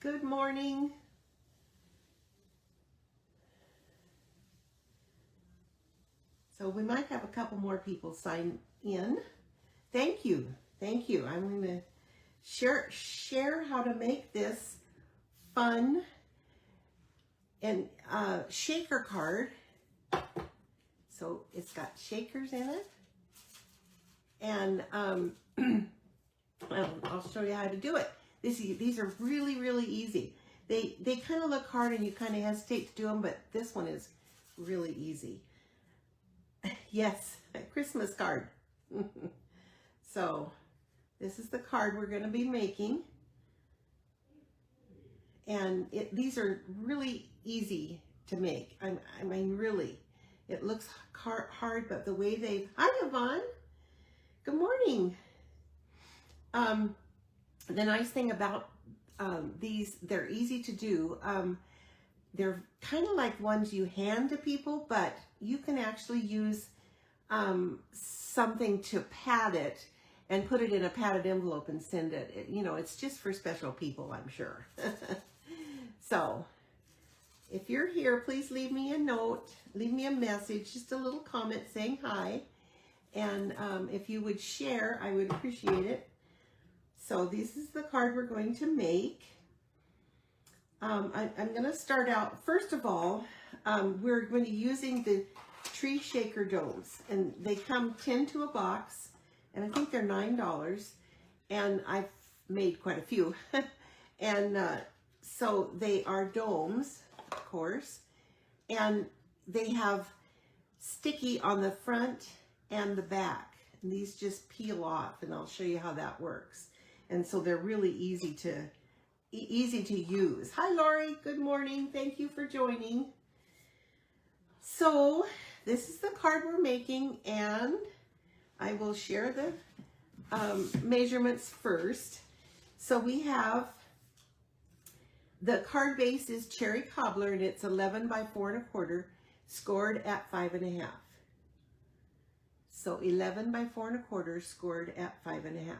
Good morning. So we might have a couple more people sign in. Thank you. Thank you. I'm going to share how to make this fun and shaker card. So it's got shakers in it. And I'll show you how to do it. These are really, really easy. They kind of look hard and you kind of hesitate to do them, but this one is really easy. Yes, a Christmas card. So this is the card we're going to be making. And these are really easy to make. I mean, really. It looks hard, but the way they... Hi, Yvonne. Good morning. The nice thing about these, they're easy to do. They're kind of like ones you hand to people, but you can actually use something to pad it and put it in a padded envelope and send it. You know, it's just for special people, I'm sure. So, if you're here, please leave me a note, leave me a message, just a little comment saying hi. And if you would share, I would appreciate it. So this is the card we're going to make. I'm going to start out, first of all, we're going to be using the tree shaker domes. And they come 10 to a box, and I think they're $9. And I've made quite a few. And so they are domes, of course. And they have sticky on the front and the back. And these just peel off, and I'll show you how that works. And so they're really easy to use. Hi, Lori. Good morning. Thank you for joining. So this is the card we're making, and I will share the measurements first. So we have the card base is cherry cobbler, and it's 11 by 4 1/4, scored at 5 1/2. So 11 by 4 1/4, scored at 5 1/2.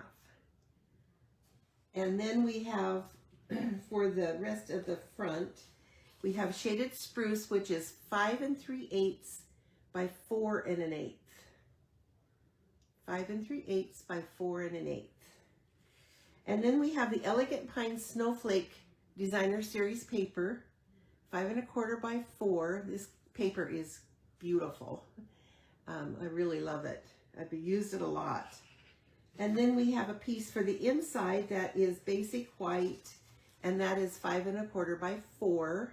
And then we have, for the rest of the front, we have shaded spruce, which is 5 3/8 by 4 1/8. 5 3/8 by 4 1/8. And then we have the Elegant Pine Snowflake Designer Series paper, 5 1/4 by 4. This paper is beautiful. I really love it. I've used it a lot. And then we have a piece for the inside that is basic white, and that is 5 1/4 by 4.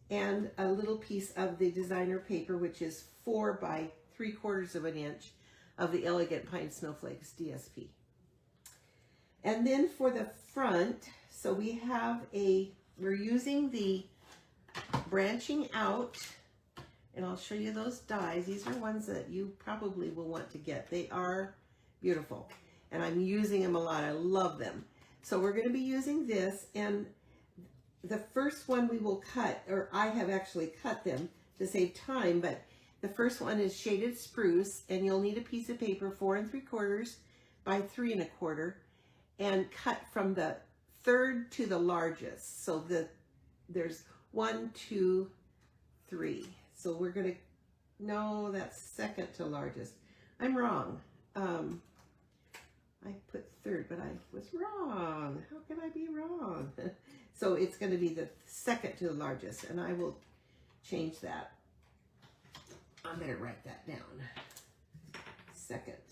And a little piece of the designer paper, which is 4 by 3/4 inch of the Elegant Pine Snowflakes DSP. And then for the front, so we have we're using the branching out, and I'll show you those dies. These are ones that you probably will want to get. They are beautiful, and I'm using them a lot. I love them. So we're going to be using this, and the first one we will cut, or I have actually cut them to save time, but the first one is shaded spruce, and you'll need a piece of paper 4 3/4 by 3 1/4, and cut from the third to the largest. So there's 1, 2, 3. So we're going to, no, that's second to largest. I'm wrong. I put third, but I was wrong. How can I be wrong? So it's going to be the second to the largest, and I will change that. I'm going to write that down. Second.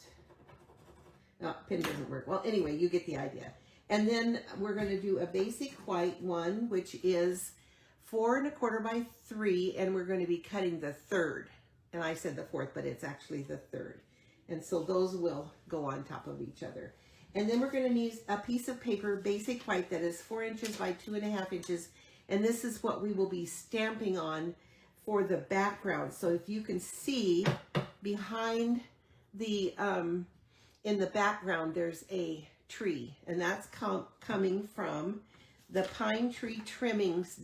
No, pen doesn't work. Well, anyway, you get the idea. And then we're going to do a basic white one, which is 4 1/4 by 3, and we're going to be cutting the third. And I said the fourth, but it's actually the third. And so those will go on top of each other. And then we're going to need a piece of paper, basic white, that is 4 inches by 2 1/2 inches. And this is what we will be stamping on for the background. So if you can see behind the, in the background, there's a tree. And that's coming from the Pine Tree Trimmings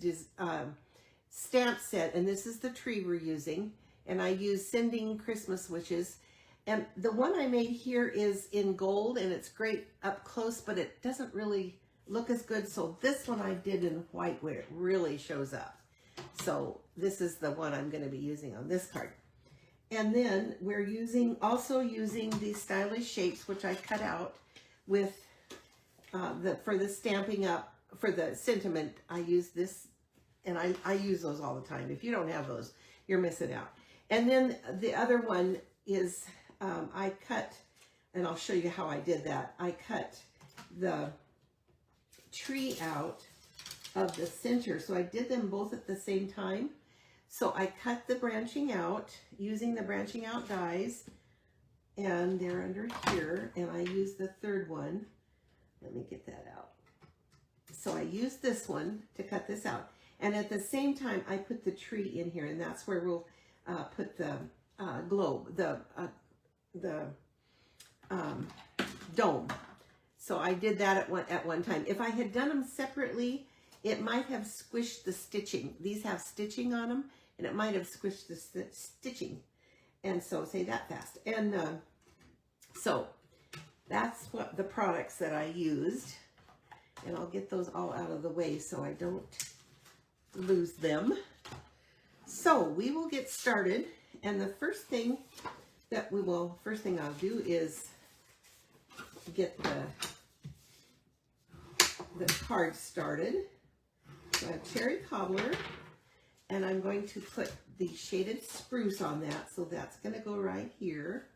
stamp set. And this is the tree we're using. And I use Sending Christmas Wishes. And the one I made here is in gold, and it's great up close, but it doesn't really look as good. So this one I did in white where it really shows up. So this is the one I'm going to be using on this card. And then we're also using these stylish shapes, which I cut out with for the Stampin' Up, for the sentiment. I use this, and I use those all the time. If you don't have those, you're missing out. And then the other one is I cut, and I'll show you how I did that. I cut the tree out of the center. So I did them both at the same time. So I cut the branching out using the branching out dies, and they're under here, and I use the third one. Let me get that out. So I use this one to cut this out. And at the same time, I put the tree in here, and that's where we'll put the globe, the dome. So I did that at one time. If I had done them separately, it might have squished the stitching. These have stitching on them, and it might have squished the stitching. And so, say that fast. And so that's what the products that I used. And I'll get those all out of the way so I don't lose them. So we will get started. And the first thing I'll do is get the card started. So I have cherry cobbler, and I'm going to put the shaded spruce on that. So that's going to go right here.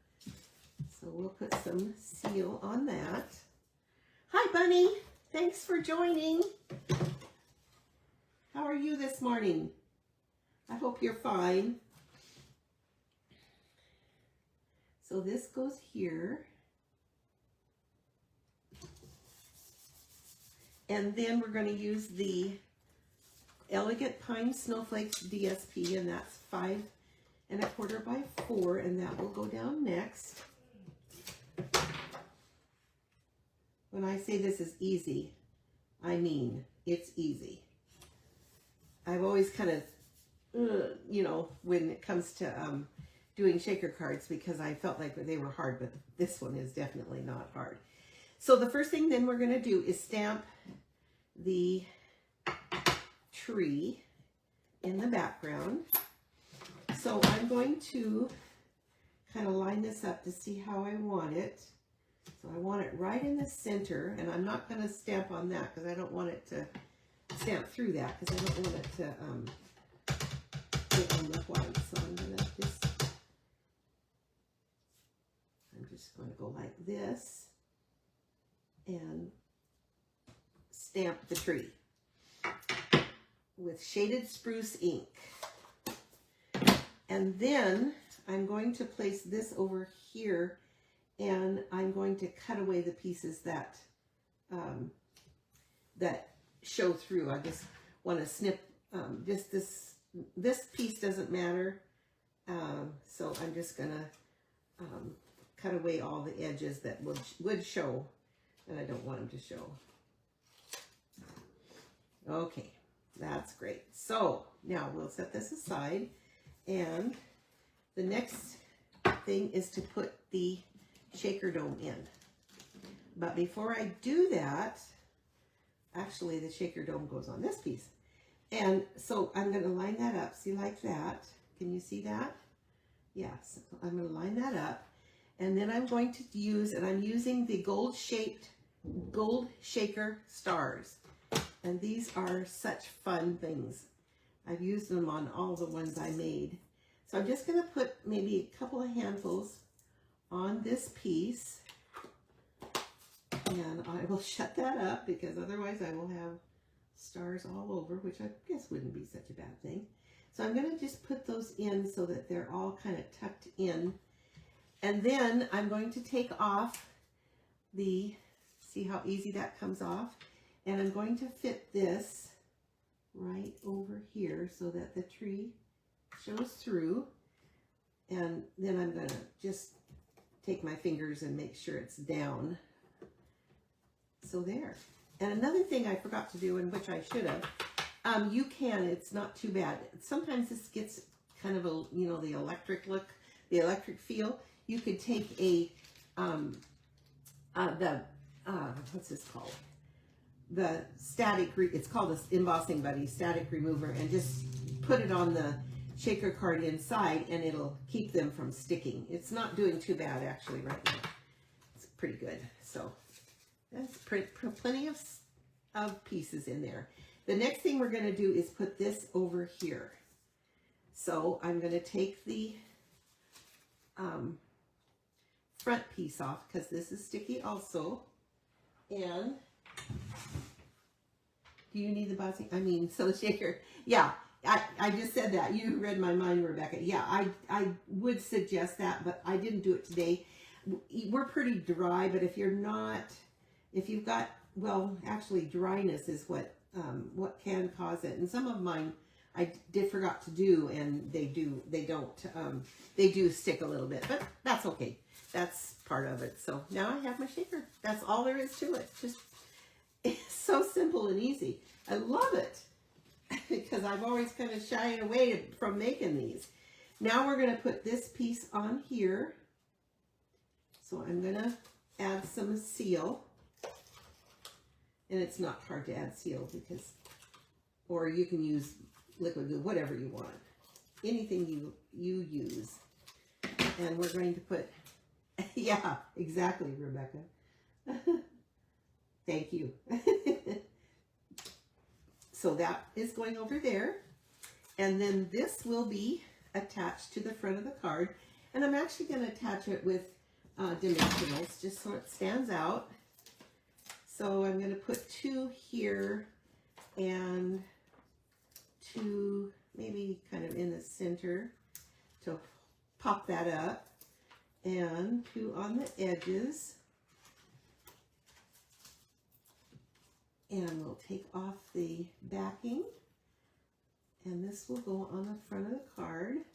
So we'll put some seal on that. Hi, Bunny. Thanks for joining. How are you this morning? I hope you're fine. So this goes here. And then we're going to use the Elegant Pine Snowflakes DSP, and that's 5 1/4 by 4, and that will go down next. When I say this is easy, I mean it's easy. I've always kind of, you know, when it comes to doing shaker cards, because I felt like they were hard, but this one is definitely not hard. So the first thing then we're going to do is stamp the tree in the background. So I'm going to kind of line this up to see how I want it. So I want it right in the center, and I'm not going to stamp on that because I don't want it to stamp through that, because I don't want it to get on the white. So I'm just going to go like this and stamp the tree with shaded spruce ink. And then I'm going to place this over here, and I'm going to cut away the pieces that that show through. I just want to snip just this piece doesn't matter, so I'm just gonna cut away all the edges that would show, and I don't want them to show. Okay, that's great. So now we'll set this aside, and the next thing is to put the shaker dome in. But before I do that, actually the shaker dome goes on this piece. And so I'm going to line that up, see, like that. Can you see that? Yes, I'm going to line that up. And then I'm going to use, and I'm using the gold shaker stars. And these are such fun things. I've used them on all the ones I made. So I'm just going to put maybe a couple of handfuls on this piece. And I will shut that up, because otherwise I will have stars all over, which I guess wouldn't be such a bad thing. So I'm going to just put those in so that they're all kind of tucked in. And then I'm going to take off see how easy that comes off? And I'm going to fit this right over here so that the tree shows through. And then I'm going to just take my fingers and make sure it's down. So there. And another thing I forgot to do, and which I should have, it's not too bad. Sometimes this gets kind of a, you know, the electric look, the electric feel. You could take a, what's this called? the static, it's called an Embossing Buddy static remover, and just put it on the shaker card inside and it'll keep them from sticking. It's not doing too bad actually right now. It's pretty good. So that's plenty of pieces in there. The next thing we're going to do is put this over here. So I'm going to take the front piece off because this is sticky also. And do you need the bossing? I mean, so the shaker. Yeah, I just said that. You read my mind, Rebecca. Yeah, I would suggest that, but I didn't do it today. We're pretty dry, but if you're not, if you've got, well, actually dryness is what can cause it. And some of mine I forgot to do, and they do stick a little bit, but that's okay. That's part of it. So now I have my shaker. That's all there is to it. Just, it's so simple and easy. I love it because I've always kind of shied away from making these. Now we're going to put this piece on here. So I'm going to add some seal. And it's not hard to add seal because, or you can use liquid glue, whatever you want. Anything you use. And we're going to put, yeah, exactly, Rebecca. Thank you. So that is going over there. And then this will be attached to the front of the card. And I'm actually going to attach it with dimensionals just so it stands out. So I'm going to put 2 here and 2 maybe kind of in the center to pop that up, and 2 on the edges. And we'll take off the backing, and this will go on the front of the card.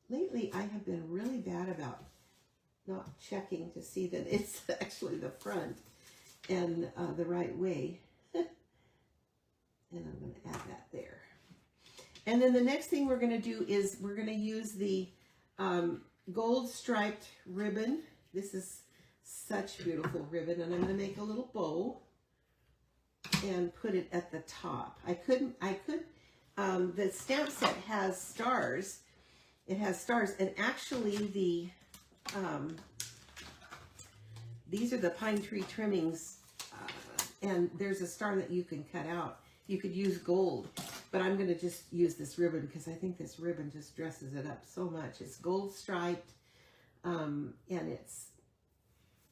Lately I have been really bad about not checking to see that it's actually the front and the right way. And I'm going to add that there. And then the next thing we're going to do is we're going to use the gold striped ribbon. This is such beautiful ribbon, and I'm going to make a little bow and put it at the top. The stamp set has stars. It has stars, and actually these are the pine tree trimmings, and there's a star that you can cut out. You could use gold, but I'm going to just use this ribbon because I think this ribbon just dresses it up so much. It's gold striped, and it's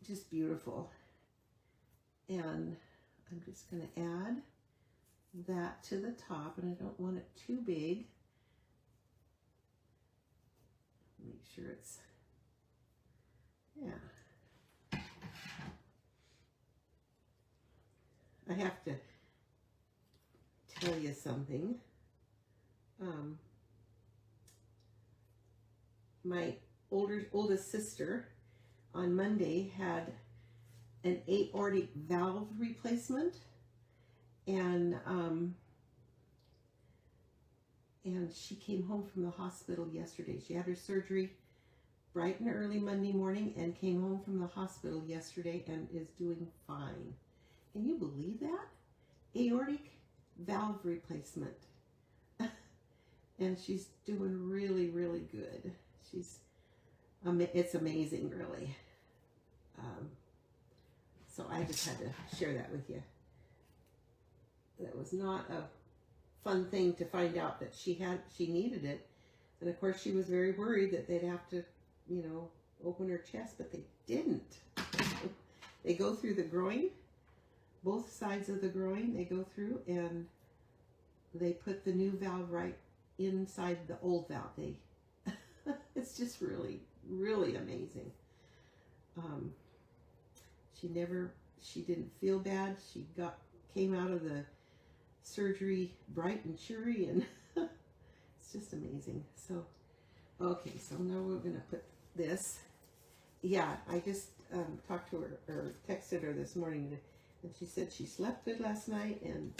just beautiful. And I'm just going to add that to the top, and I don't want it too big. Make sure it's, yeah. I have to tell you something. My oldest sister on Monday had an aortic valve replacement, and she came home from the hospital yesterday. She had her surgery bright and early Monday morning and came home from the hospital yesterday and is doing fine. Can you believe that? Aortic valve replacement. And she's doing really, really good. It's amazing, really. So I just had to share that with you. That was not a fun thing to find out that she needed it. And of course she was very worried that they'd have to, open her chest, but they didn't. They go through the groin, both sides of the groin they go through, and they put the new valve right inside the old valve. It's just really, really amazing. She didn't feel bad. She came out of the surgery bright and cheery, and it's just amazing. So, okay, so now we're going to put this. Yeah, I just talked to her, or texted her this morning, and she said she slept good last night, and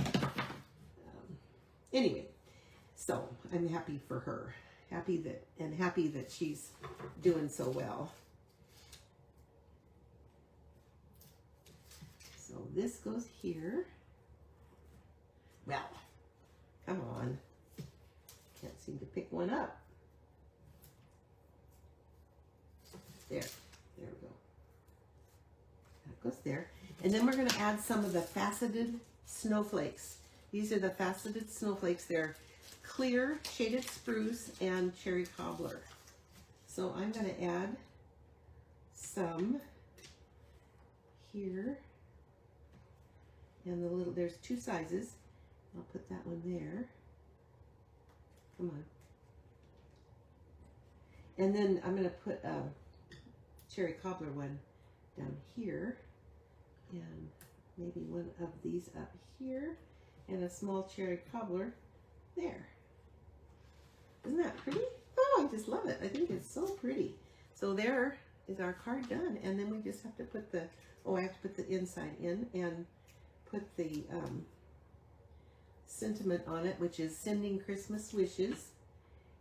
anyway, so I'm happy for her. Happy that she's doing so well. So this goes here. Well, come on. Can't seem to pick one up. There we go. That goes there. And then we're going to add some of the Faceted Snowflakes. These are the Faceted Snowflakes. They're clear shaded spruce and cherry cobbler. So I'm going to add some here. And the little, there's two sizes. I'll put that one there. Come on. And then I'm going to put a cherry cobbler one down here, and maybe one of these up here, and a small cherry cobbler there. Isn't that pretty? Oh, I just love it. I think it's so pretty. So there is our card done, and then we just have to put the, oh, I have to put the inside in and put the sentiment on it, which is sending Christmas wishes,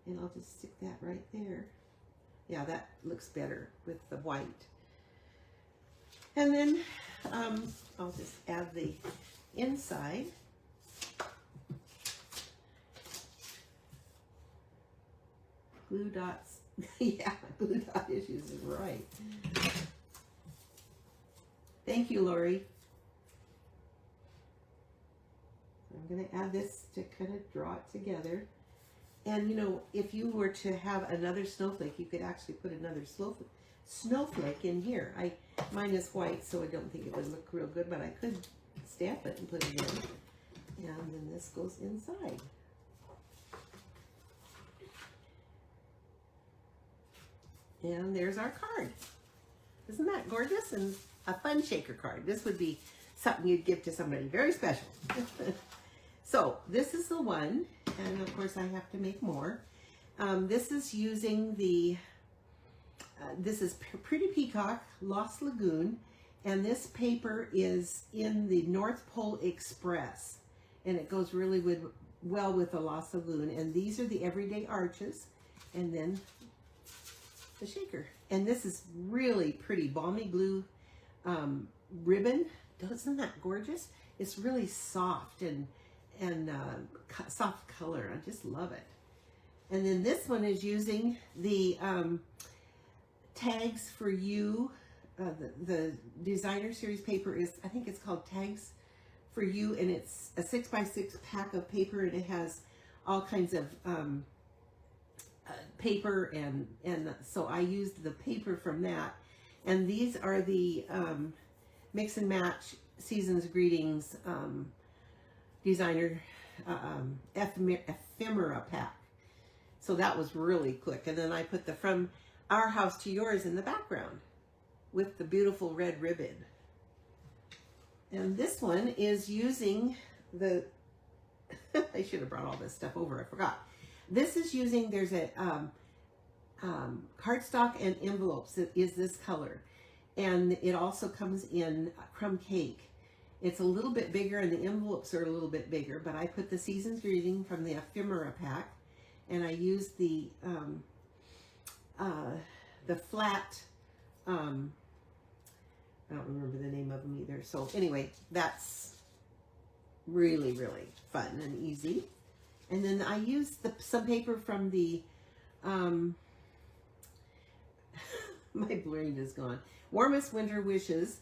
and I'll just stick that right there. Yeah, that looks better with the white. And then I'll just add the inside. Glue dots. Yeah, glue dot issues is right. Thank you, Lori. I'm going to add this to kind of draw it together. And you know, if you were to have another snowflake, you could actually put another snowflake in here. Mine is white, so I don't think it would look real good, but I could stamp it and put it in. And then this goes inside. And there's our card. Isn't that gorgeous? And a fun shaker card. This would be something you'd give to somebody very special. So this is the one, and of course I have to make more. This is using the, this is Pretty Peacock Lost Lagoon, and this paper is in the North Pole Express, and it goes really well with the Lost Lagoon. And these are the everyday arches, and then the shaker. And this is really pretty balmy blue ribbon. Isn't that gorgeous? It's really soft and soft color. I just love it. And then this one is using the Tags for You. The designer series paper is, I think it's called Tags for You, and it's a 6x6 pack of paper, and it has all kinds of paper, and so I used the paper from that. And these are the Mix and Match Season's Greetings designer ephemera pack. So that was really quick. And then I put the From Our House to Yours in the background with the beautiful red ribbon. And this one is using the I should have brought all this stuff over, I forgot. This is using, there's a cardstock and envelopes that is this color, and it also comes in crumb cake. It's a little bit bigger, and the envelopes are a little bit bigger, but I put the Season's Greeting from the ephemera pack, and I used the flat, I don't remember the name of them either. So anyway, that's really, really fun and easy. And then I used some paper from the, my brain is gone, Warmest Winter Wishes,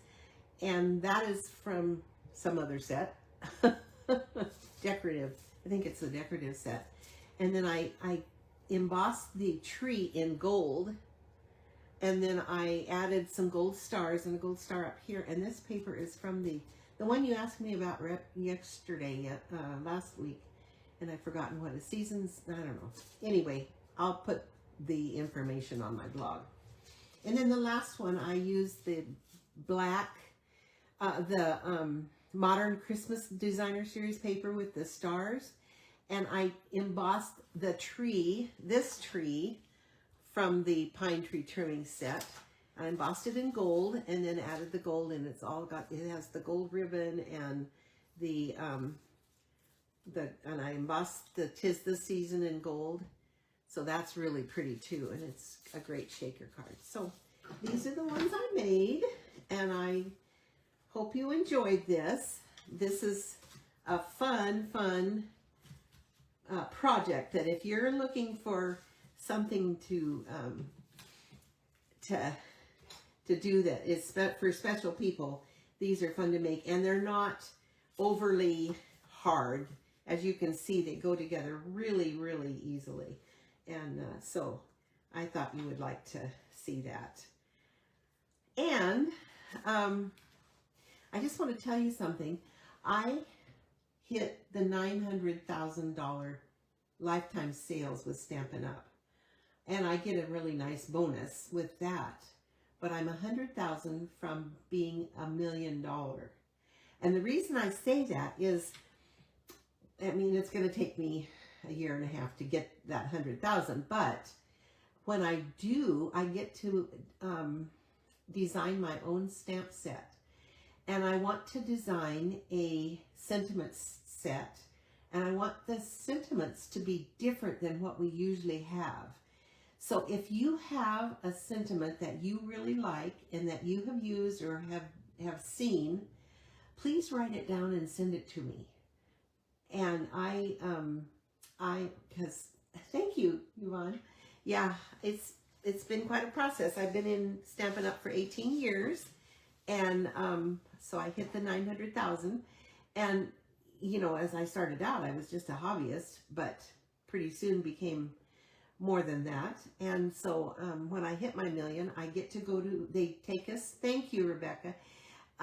and that is from some other set, decorative, I think it's a decorative set. And then I embossed the tree in gold, and then I added some gold stars and a gold star up here. And this paper is from the one you asked me about yesterday, last week, and I've forgotten what it is. Seasons, I don't know. Anyway, I'll put the information on my blog. And then the last one, I used the black, Modern Christmas Designer Series paper with the stars, and I embossed the tree, this tree, from the Pine Tree Trimmings set. I embossed it in gold, and then added the gold, and it's all got, it has the gold ribbon and the and I embossed the 'Tis the Season in gold. So that's really pretty too, and it's a great shaker card. So these are the ones I made, and I hope you enjoyed this. This is a fun project that if you're looking for something to do that is for special people, these are fun to make, and they're not overly hard. As you can see, they go together really easily, and so I thought you would like to see that. And I just want to tell you something. I hit the $900,000 lifetime sales with Stampin' Up! And I get a really nice bonus with that. But I'm 100,000 from being $1 million. And the reason I say that is, I mean, it's going to take me a year and a half to get that 100,000. But when I do, I get to design my own stamp set. And I want to design a sentiments set. And I want the sentiments to be different than what we usually have. So if you have a sentiment that you really like and that you have used or have seen, please write it down and send it to me. And because thank you, Yvonne. Yeah, it's been quite a process. I've been in Stampin' Up! For 18 years, and so I hit the 900,000. And you know, as I started out, I was just a hobbyist, but pretty soon became more than that. And so when I hit my million, I get to go to, they take us, thank you, Rebecca,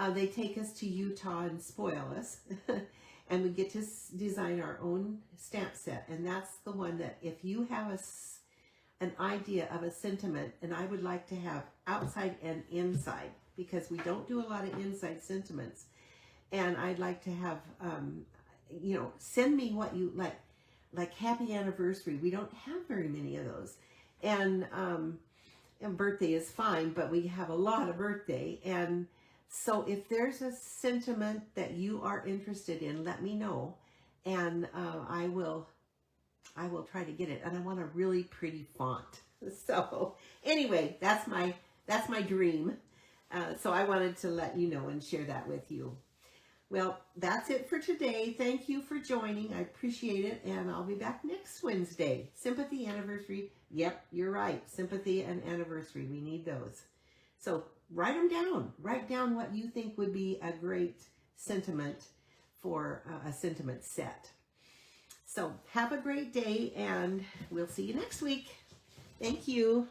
they take us to Utah and spoil us. And we get to design our own stamp set. And that's the one that if you have an idea of a sentiment, and I would like to have outside and inside, because we don't do a lot of inside sentiments. And I'd like to have, you know, send me what you like happy anniversary. We don't have very many of those. And birthday is fine, but we have a lot of birthday. And so if there's a sentiment that you are interested in, let me know. And I will try to get it. And I want a really pretty font. So anyway, that's my dream. So I wanted to let you know and share that with you. Well, that's it for today. Thank you for joining. I appreciate it. And I'll be back next Wednesday. Sympathy anniversary. Yep, you're right. Sympathy and anniversary. We need those. So write them down. Write down what you think would be a great sentiment for a sentiment set. So have a great day, and we'll see you next week. Thank you.